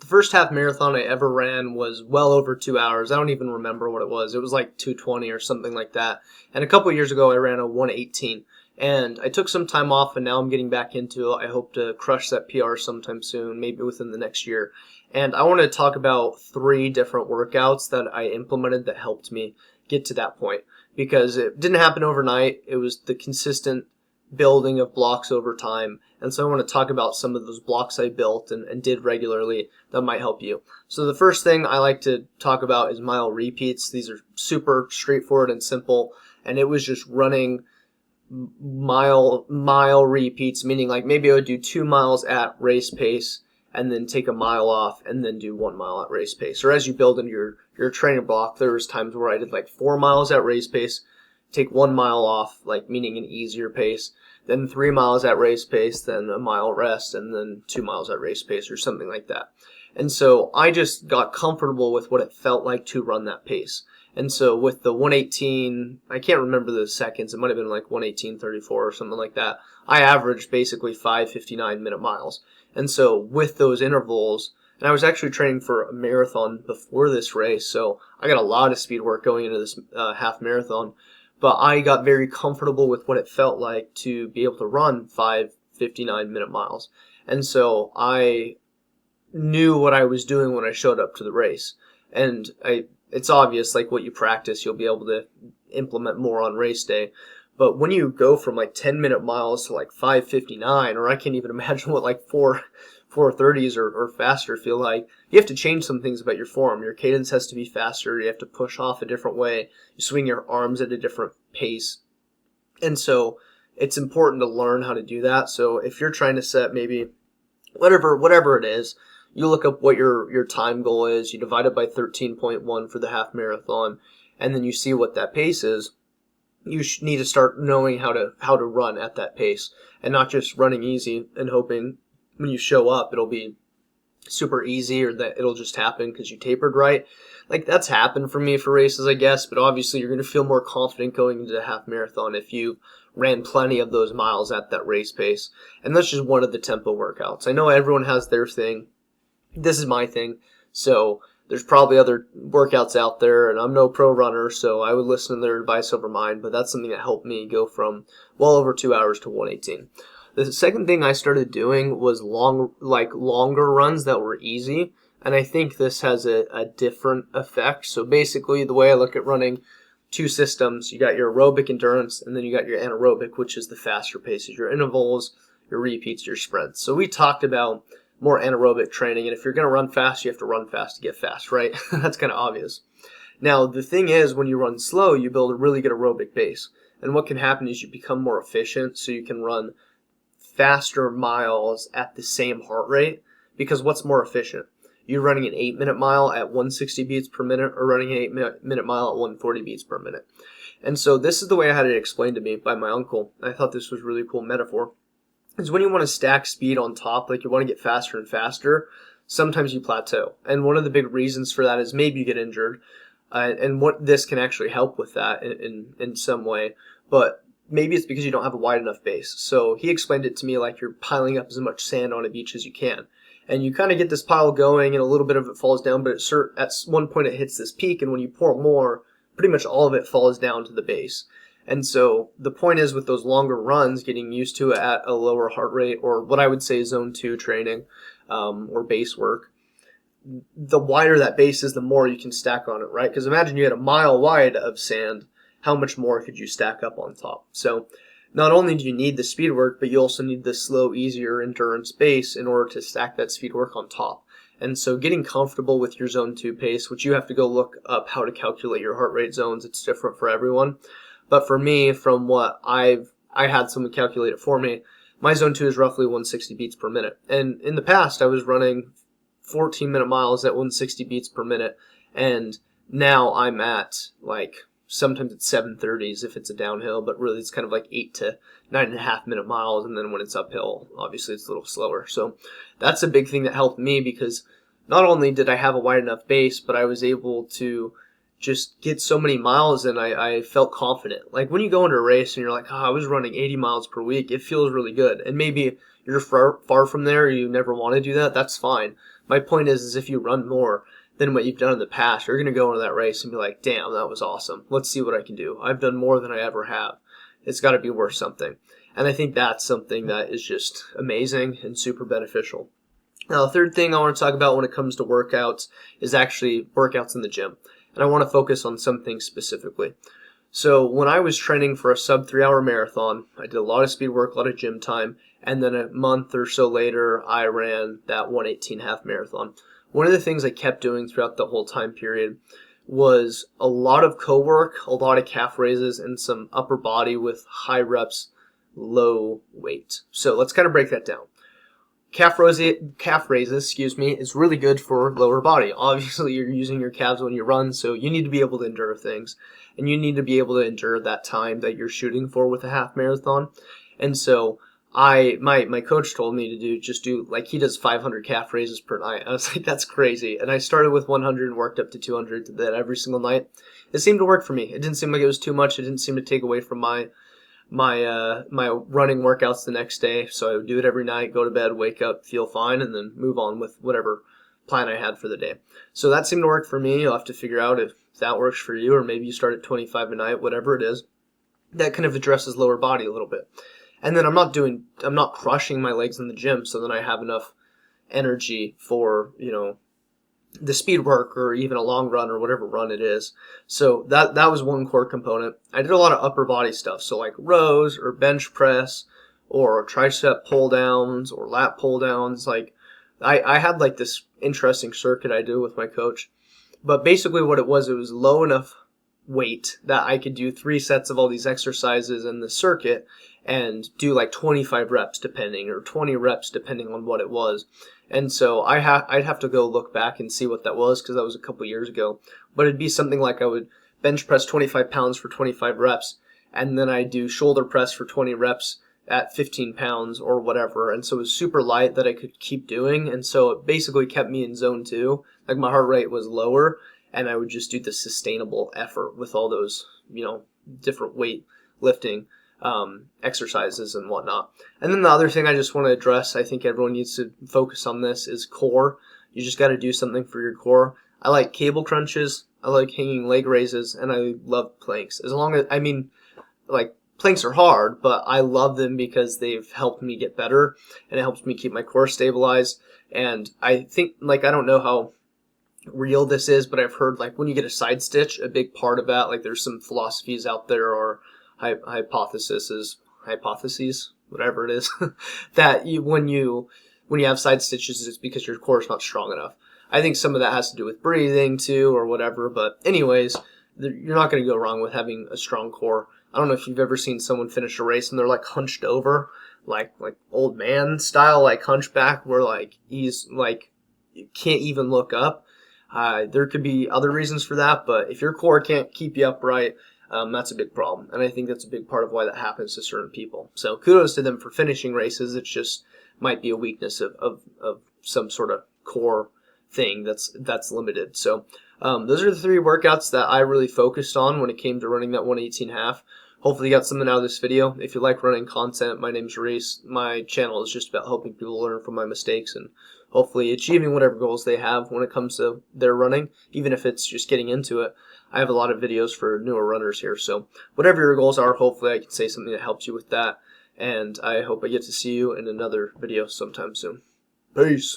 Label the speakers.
Speaker 1: The first half marathon I ever ran was well over 2 hours. I don't even remember what it was. It was like 2:20 or something like that. And a couple years ago, I ran a 1:18. And I took some time off, and now I'm getting back into it. I hope to crush that PR sometime soon, maybe within the next year. And I want to talk about 3 different workouts that I implemented that helped me get to that point. Because it didn't happen overnight. It was the consistent building of blocks over time. And so I want to talk about some of those blocks I built and did regularly that might help you. So the first thing I like to talk about is mile repeats. These are super straightforward and simple. And it was just running mile repeats, meaning like maybe I would do 2 miles at race pace and then take a mile off and then do 1 mile at race pace. Or as you build into your training block, there was times where I did like 4 miles at race pace, take 1 mile off, like meaning an easier pace, then 3 miles at race pace, then a mile rest, and then 2 miles at race pace or something like that. And so I just got comfortable with what it felt like to run that pace. And so with the 118, I can't remember the seconds, it might have been like 118:34 or something like that. I averaged basically 5:59 minute miles. And so with those intervals, and I was actually training for a marathon before this race, so I got a lot of speed work going into this half marathon. But I got very comfortable with what it felt like to be able to run 5:59 minute miles. And so I knew what I was doing when I showed up to the race. And it's obvious, like what you practice, you'll be able to implement more on race day. But when you go from like 10-minute miles to like 5:59, or I can't even imagine what like 4:30s or faster feel like, you have to change some things about your form. Your cadence has to be faster. You have to push off a different way. You swing your arms at a different pace. And so it's important to learn how to do that. So if you're trying to set maybe whatever it is, you look up what your time goal is, you divide it by 13.1 for the half marathon, and then you see what that pace is. You need to start knowing how to run at that pace, and not just running easy and hoping when you show up it'll be super easy or that it'll just happen because you tapered right. Like that's happened for me for races, I guess, but obviously you're going to feel more confident going into the half marathon if you ran plenty of those miles at that race pace. And that's just one of the tempo workouts. I know everyone has their thing. This is my thing. So there's probably other workouts out there, and I'm no pro runner, so I would listen to their advice over mine, but that's something that helped me go from well over 2 hours to 118. The second thing I started doing was longer runs that were easy, and I think this has a different effect. So basically, the way I look at running 2 systems, you got your aerobic endurance, and then you got your anaerobic, which is the faster paces, your intervals, your repeats, your sprints. So we talked about more anaerobic training, and if you're going to run fast, you have to run fast to get fast, right? That's kind of obvious. Now, the thing is, when you run slow, you build a really good aerobic base, and what can happen is you become more efficient, so you can run faster miles at the same heart rate, because what's more efficient? You running an 8-minute mile at 160 beats per minute or running an 8-minute mile at 140 beats per minute? And so this is the way I had it explained to me by my uncle. I thought this was a really cool metaphor. Is when you want to stack speed on top, like you want to get faster and faster, sometimes you plateau. And one of the big reasons for that is maybe you get injured, and what this can actually help with that in some way. But maybe it's because you don't have a wide enough base. So he explained it to me like you're piling up as much sand on a beach as you can. And you kind of get this pile going, and a little bit of it falls down, but at one point it hits this peak, and when you pour more, pretty much all of it falls down to the base. And so the point is with those longer runs, getting used to it at a lower heart rate, or what I would say zone 2 training, or base work. The wider that base is, the more you can stack on it, right? Because imagine you had a mile wide of sand, how much more could you stack up on top? So not only do you need the speed work, but you also need the slow, easier endurance base in order to stack that speed work on top. And so getting comfortable with your zone 2 pace, which you have to go look up how to calculate your heart rate zones, it's different for everyone. But for me, from what I had someone calculate it for me, my zone 2 is roughly 160 beats per minute. And in the past, I was running 14-minute miles at 160 beats per minute. And now I'm at like, sometimes it's 7:30s if it's a downhill, but really it's kind of like 8 to 9.5 minute miles. And then when it's uphill, obviously it's a little slower. So that's a big thing that helped me, because not only did I have a wide enough base, but I was able to just get so many miles, and I felt confident. Like when you go into a race and you're like, I was running 80 miles per week, it feels really good. And maybe you're far from there, you never want to do that, that's fine. my point is if you run more than what you've done in the past, you're going to go into that race and be like, damn, that was awesome. Let's see what I can do. I've done more than I ever have. It's got to be worth something. And I think that's something that is just amazing and super beneficial. Now, the third thing I want to talk about when it comes to workouts is actually workouts in the gym. And I want to focus on some things specifically. So when I was training for a sub 3-hour marathon, I did a lot of speed work, a lot of gym time, and then a month or so later, I ran that 1:18 half marathon. One of the things I kept doing throughout the whole time period was a lot of core work, a lot of calf raises, and some upper body with high reps, low weight. So let's kind of break that down. Calf raises, is really good for lower body. Obviously, you're using your calves when you run, so you need to be able to endure things. And you need to be able to endure that time that you're shooting for with a half marathon. And so my coach told me to do like he does 500 calf raises per night. I was like, that's crazy. And I started with 100 and worked up to 200 that every single night. It seemed to work for me. It didn't seem like it was too much. It didn't seem to take away from my running workouts the next day. So I would do it every night, go to bed, wake up, feel fine, and then move on with whatever plan I had for the day. So that seemed to work for me. You'll have to figure out if that works for you, or maybe you start at 25 a night, whatever it is. That kind of addresses lower body a little bit. And then I'm not crushing my legs in the gym, so then I have enough energy for, the speed work or even a long run or whatever run it is. So that was one core component. I did a lot of upper body stuff, so like rows or bench press or tricep pull downs or lat pull downs. Like I had like this interesting circuit I do with my coach. But basically what it was low enough weight that I could do 3 sets of all these exercises in the circuit and do like 25 reps depending, or 20 reps depending on what it was. And so I'd have to go look back and see what that was, because that was a couple years ago. But it'd be something like I would bench press 25 pounds for 25 reps, and then I'd do shoulder press for 20 reps at 15 pounds or whatever. And so it was super light that I could keep doing. And so it basically kept me in zone 2. Like my heart rate was lower, and I would just do the sustainable effort with all those, different weight lifting exercises and whatnot. And then the other thing I just want to address, I think everyone needs to focus on this, is core. You just got to do something for your core. I like cable crunches, I like hanging leg raises, and I love planks. Planks are hard, but I love them because they've helped me get better, and it helps me keep my core stabilized. And I think, I don't know how real this is, but I've heard when you get a side stitch, a big part of that, there's some philosophies out there or hypotheses, whatever it is, that when you have side stitches, it's because your core is not strong enough. I think some of that has to do with breathing too, or whatever. But anyways, you're not going to go wrong with having a strong core. I don't know if you've ever seen someone finish a race and they're hunched over, like old man style, hunchback, where he's you can't even look up. There could be other reasons for that, but if your core can't keep you upright, that's a big problem. And I think that's a big part of why that happens to certain people. So kudos to them for finishing races. It just might be a weakness of some sort of core thing that's limited. So those are the 3 workouts that I really focused on when it came to running that 1:18 half. Hopefully you got something out of this video. If you like running content, my name's Reese. My channel is just about helping people learn from my mistakes and hopefully achieving whatever goals they have when it comes to their running, even if it's just getting into it. I have a lot of videos for newer runners here, so whatever your goals are, hopefully I can say something that helps you with that, and I hope I get to see you in another video sometime soon. Peace!